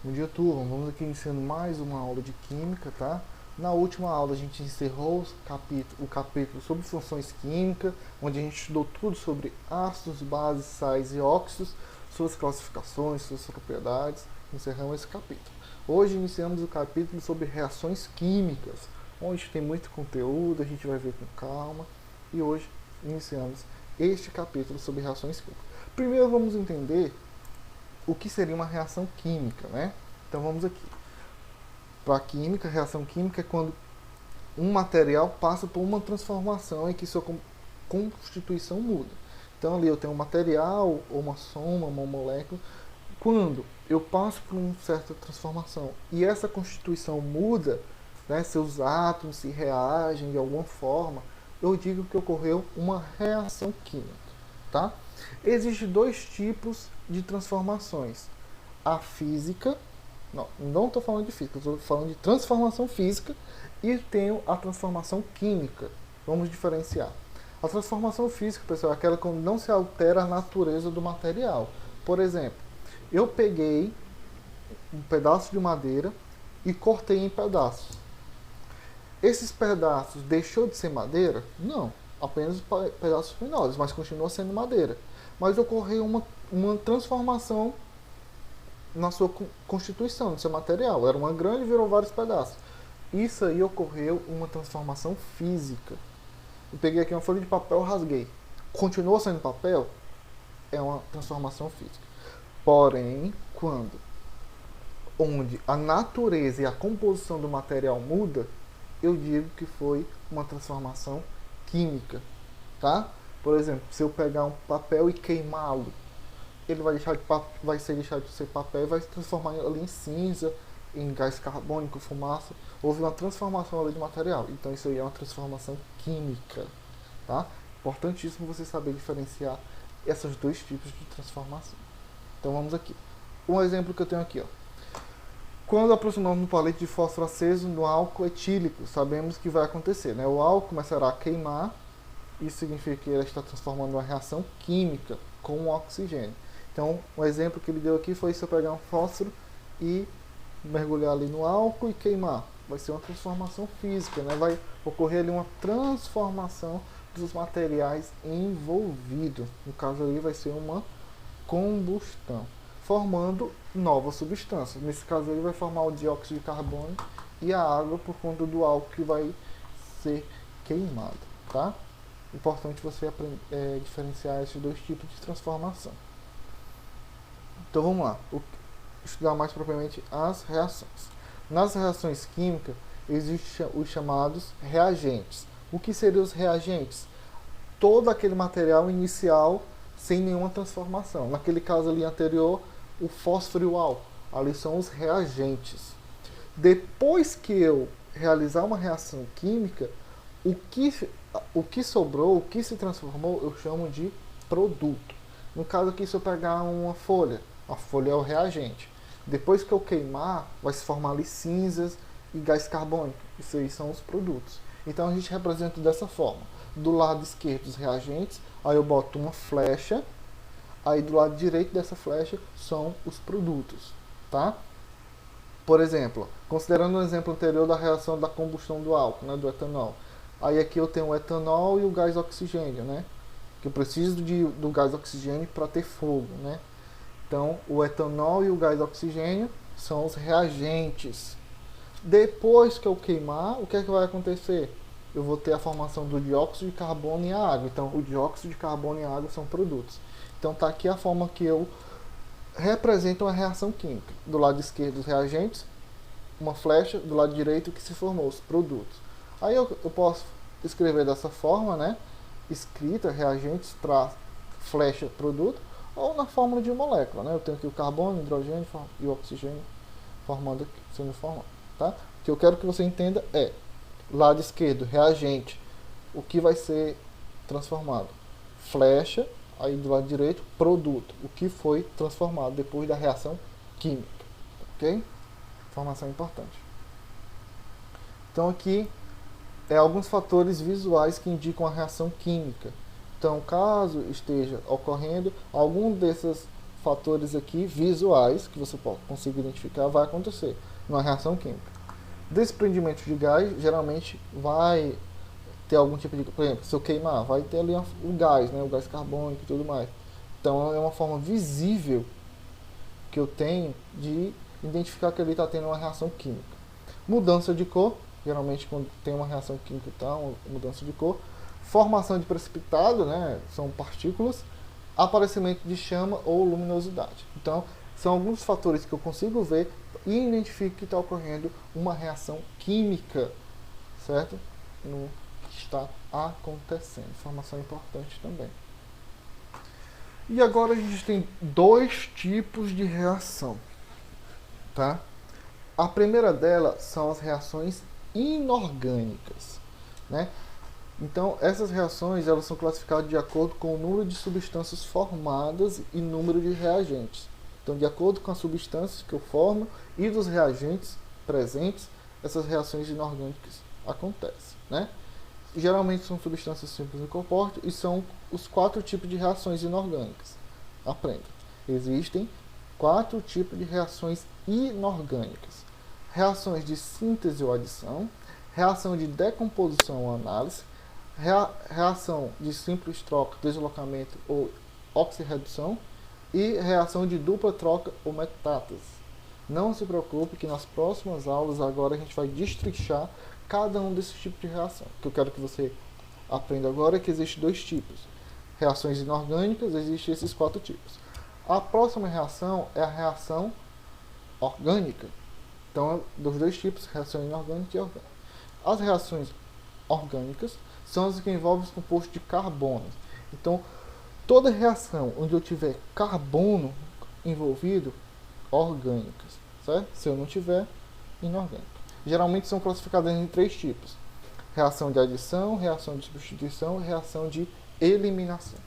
Bom dia, turma. Vamos aqui iniciando mais uma aula de Química, tá? Na última aula a gente encerrou o capítulo sobre funções químicas, onde a gente estudou tudo sobre ácidos, bases, sais e óxidos, suas classificações, suas propriedades. Encerramos esse capítulo. Hoje iniciamos o capítulo sobre reações químicas, onde tem muito conteúdo, a gente vai ver com calma. E hoje iniciamos este capítulo sobre reações químicas. Primeiro vamos entender o que seria uma reação química, né? Então vamos aqui. Para a química, reação química é quando um material passa por uma transformação em que sua constituição muda. Então ali eu tenho um material, ou uma soma, uma molécula. Quando eu passo por uma certa transformação e essa constituição muda, né, seus átomos se reagem de alguma forma, eu digo que ocorreu uma reação química, tá? Existem dois tipos de transformações. A física, não estou falando de física, estou falando de transformação física, e tenho a transformação química. Vamos diferenciar. A transformação física, pessoal, é aquela quando não se altera a natureza do material. Por exemplo, eu peguei um pedaço de madeira e cortei em pedaços. Esses pedaços deixou de ser madeira? Não, apenas pedaços menores, mas continua sendo madeira. Mas ocorreu uma transformação na sua constituição, no seu material. Era uma grande e virou vários pedaços. Isso aí ocorreu uma transformação física. Eu peguei aqui uma folha de papel, rasguei. Continuou sendo papel? É uma transformação física. Porém, onde a natureza e a composição do material muda, eu digo que foi uma transformação química, tá? Por exemplo, se eu pegar um papel e queimá-lo, ele vai deixar de ser papel e vai se transformar ali em cinza, em gás carbônico, fumaça. Houve uma transformação ali de material. Então isso aí é uma transformação química, tá? Importantíssimo você saber diferenciar esses dois tipos de transformação. Então vamos aqui. Um exemplo que eu tenho aqui, ó. Quando aproximamos um palete de fósforo aceso no álcool etílico, sabemos que vai acontecer, né? O álcool começará a queimar, isso significa que ele está transformando uma reação química com o oxigênio. Então, um exemplo que ele deu aqui foi se eu pegar um fósforo e mergulhar ali no álcool e queimar. Vai ser uma transformação física, né? Vai ocorrer ali uma transformação dos materiais envolvidos. No caso ali vai ser uma combustão, formando novas substâncias. Nesse caso ele vai formar o dióxido de carbono e a água por conta do álcool que vai ser queimado, tá? Importante você diferenciar esses dois tipos de transformação. Então vamos lá, estudar mais propriamente as reações. Nas reações químicas existem os chamados reagentes. O que seriam os reagentes? Todo aquele material inicial sem nenhuma transformação. Naquele caso ali anterior, o fósforo e o álcool. Ali são os reagentes. Depois que eu realizar uma reação química, o que sobrou, o que se transformou, eu chamo de produto. No caso aqui, se eu pegar uma folha, a folha é o reagente. Depois que eu queimar, vai se formar ali cinzas e gás carbônico. Isso aí são os produtos. Então a gente representa dessa forma. Do lado esquerdo os reagentes, aí eu boto uma flecha, aí do lado direito dessa flecha são os produtos, tá? Por exemplo, considerando o exemplo anterior da reação da combustão do álcool, né, do etanol. Aí aqui eu tenho o etanol e o gás oxigênio, né? Que eu preciso do gás oxigênio para ter fogo, né? Então, o etanol e o gás oxigênio são os reagentes. Depois que eu queimar, o que é que vai acontecer? Eu vou ter a formação do dióxido de carbono e a água. Então, o dióxido de carbono e a água são produtos. Então, tá aqui a forma que eu represento uma reação química. Do lado esquerdo, os reagentes, uma flecha, do lado direito, o que se formou, os produtos. Aí eu posso escrever dessa forma, né? Escrita, reagentes, flecha, produto, ou na fórmula de molécula, né? Eu tenho aqui o carbono, o hidrogênio e o oxigênio formando aqui, sendo formado, tá? O que eu quero que você entenda é, lado esquerdo, reagente, o que vai ser transformado? Flecha, aí do lado direito, produto, o que foi transformado depois da reação química, ok? Informação importante. Então aqui alguns fatores visuais que indicam a reação química. Então, caso esteja ocorrendo algum desses fatores aqui visuais que você pode conseguir identificar vai acontecer numa reação química. Desprendimento de gás geralmente vai ter algum tipo de, por exemplo, se eu queimar, vai ter ali o gás, né, o gás carbônico e tudo mais. Então é uma forma visível que eu tenho de identificar que ele está tendo uma reação química. Mudança de cor, geralmente quando tem uma reação química tá, uma mudança de cor. Formação de precipitado, né, são partículas. Aparecimento de chama ou luminosidade. Então, são alguns fatores que eu consigo ver e identifico que está ocorrendo uma reação química, certo? No que está acontecendo. Informação importante também. E agora a gente tem dois tipos de reação, tá? A primeira delas são as reações inorgânicas, né? Então, essas reações elas são classificadas de acordo com o número de substâncias formadas e número de reagentes. Então, de acordo com as substâncias que eu formo e dos reagentes presentes, essas reações inorgânicas acontecem, né? Geralmente são substâncias simples e compostas e são os 4 tipos de reações inorgânicas. Aprenda. Existem 4 tipos de reações inorgânicas. Reações de síntese ou adição, reação de decomposição ou análise, reação de simples troca, deslocamento ou oxirredução e reação de dupla troca ou metástase. Não se preocupe que nas próximas aulas agora a gente vai destrinchar cada um desses tipos de reação. O que eu quero que você aprenda agora é que existem 2 tipos. Reações inorgânicas, existem esses 4 tipos. A próxima reação é a reação orgânica. Então, dos 2 tipos, reação inorgânica e orgânica. As reações orgânicas são as que envolvem os compostos de carbono. Então, toda reação onde eu tiver carbono envolvido, orgânicas, certo? Se eu não tiver, inorgânica. Geralmente são classificadas em 3 tipos: reação de adição, reação de substituição e reação de eliminação.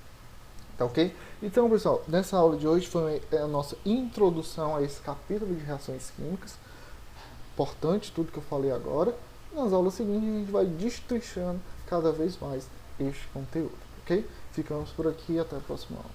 Tá ok? Então, pessoal, nessa aula de hoje foi a nossa introdução a esse capítulo de reações químicas. Importante tudo que eu falei agora. Nas aulas seguintes a gente vai destrinchando cada vez mais este conteúdo, ok? Ficamos por aqui e até a próxima aula.